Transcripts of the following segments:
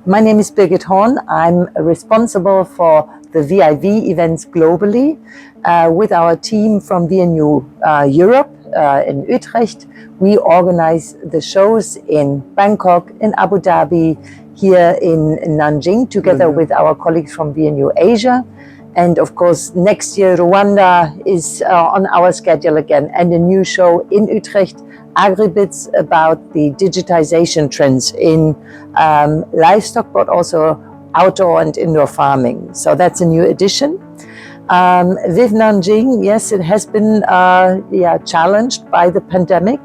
My name is Birgit Horn. I'm responsible for the VIV events globally with our team from VNU Europe in Utrecht. We organize the shows in Bangkok, in Abu Dhabi, here in Nanjing, together with our colleagues from VNU Asia. And of course, next year, Rwanda is on our schedule again, and a new show in Utrecht, Agribits, about the digitization trends in livestock, but also outdoor and indoor farming. So that's a new edition. VIV Nanjing, yes, it has been challenged by the pandemic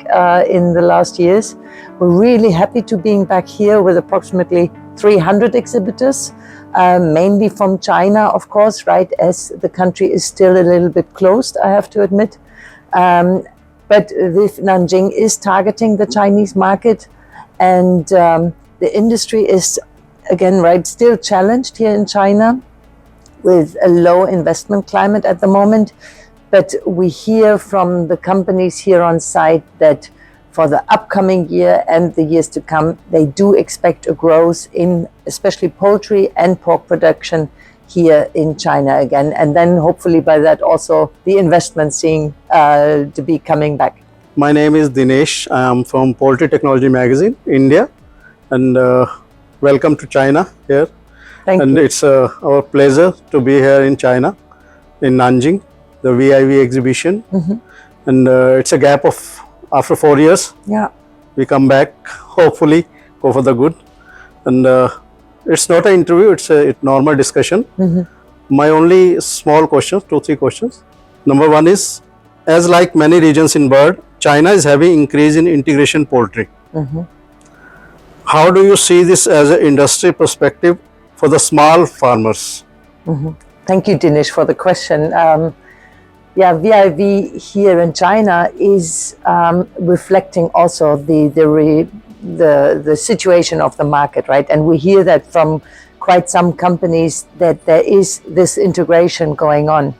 in the last years. We're really happy to being back here with approximately 300 exhibitors, mainly from China, of course, right, as the country is still a little bit closed, I have to admit. But VIV Nanjing is targeting the Chinese market, and the industry is, again, right, still challenged here in China with a low investment climate at the moment. But we hear from the companies here on site that for the upcoming year and the years to come, they do expect a growth in especially poultry and pork production here in China again. And then hopefully by that also the investment seeing to be coming back. My name is Dinesh. I am from Poultry Technology Magazine, India. And welcome to China here. Thank you. And it's our pleasure to be here in China, in Nanjing, the VIV exhibition. And it's a gap of after 4 years. Yeah. We come back, hopefully, go for the good. And it's not an interview, it's a normal discussion. My only small questions, 2-3 questions. Number one is, as like many regions in bird, China is having increase in integration poultry. How do you see this as an industry perspective for the small farmers? Thank you, Dinesh, for the question. VIV here in China is reflecting also the situation of the market, right? And we hear that from quite some companies that there is this integration going on.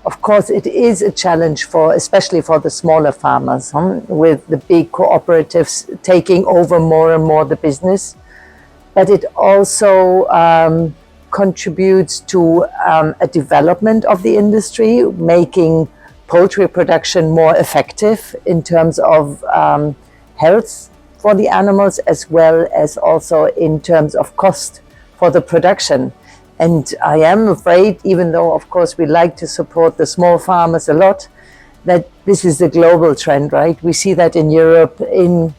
Of course, it is a challenge especially for the smaller farmers, with the big cooperatives taking over more and more the business. But it also contributes to a development of the industry, making poultry production more effective in terms of health for the animals, as well as also in terms of cost for the production. And I am afraid, even though of course we like to support the small farmers a lot, that this is a global trend, right? We see that in Europe, in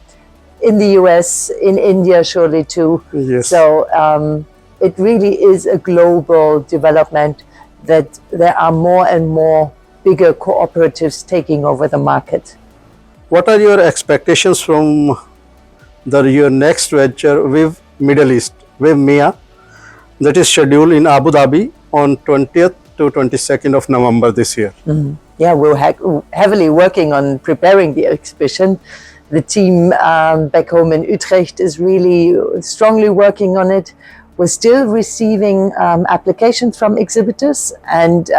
the US, in India surely too. Yes. So it really is a global development that there are more and more bigger cooperatives taking over the market. What are your expectations from your next venture with Middle East, with MIA, that is scheduled in Abu Dhabi on 20th to 22nd of November this year? Yeah, we're heavily working on preparing the exhibition. The team back home in Utrecht is really strongly working on it. We're still receiving applications from exhibitors, and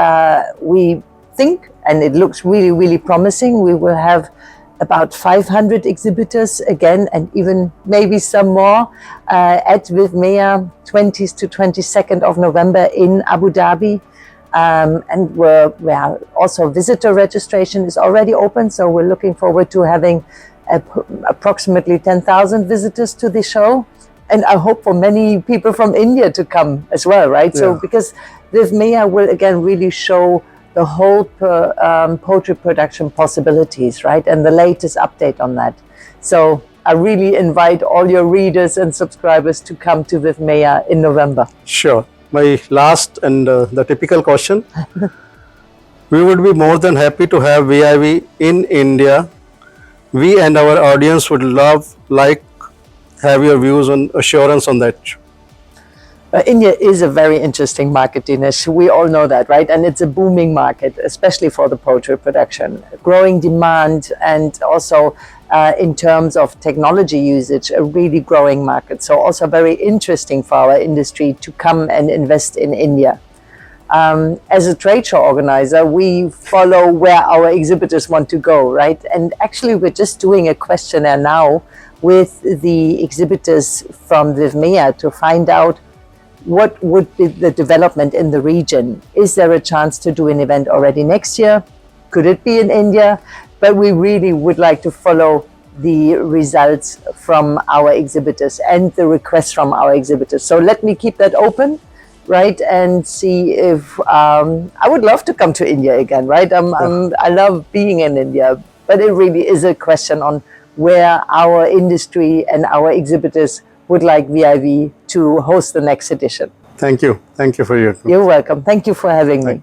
we think, and it looks really, really promising, we will have about 500 exhibitors again, and even maybe some more at VIV MEA 20th to 22nd of November in Abu Dhabi. And we're also visitor registration is already open, so we're looking forward to having approximately 10,000 visitors to the show. And I hope for many people from India to come as well, right? Yeah. So because VIV MEA will again really show the whole poultry production possibilities, right? And the latest update on that. So I really invite all your readers and subscribers to come to VIV MEA in November. Sure. My last and the typical question. We would be more than happy to have VIV in India. We and our audience would have your views on assurance on that. India is a very interesting market, Dinesh. We all know that, right? And it's a booming market, especially for the poultry production. Growing demand, and also in terms of technology usage, a really growing market. So also very interesting for our industry to come and invest in India. As a trade show organizer, we follow where our exhibitors want to go, right? And actually, we're just doing a questionnaire now with the exhibitors from VIV to find out what would be the development in the region. Is there a chance to do an event already next year? Could it be in India? But we really would like to follow the results from our exhibitors and the requests from our exhibitors. So let me keep that open, right? And see if I would love to come to India again, right? I love being in India, but it really is a question on where our industry and our exhibitors would like VIV to host the next edition. Thank you. Thank you for your. You're welcome. Thank you for having me.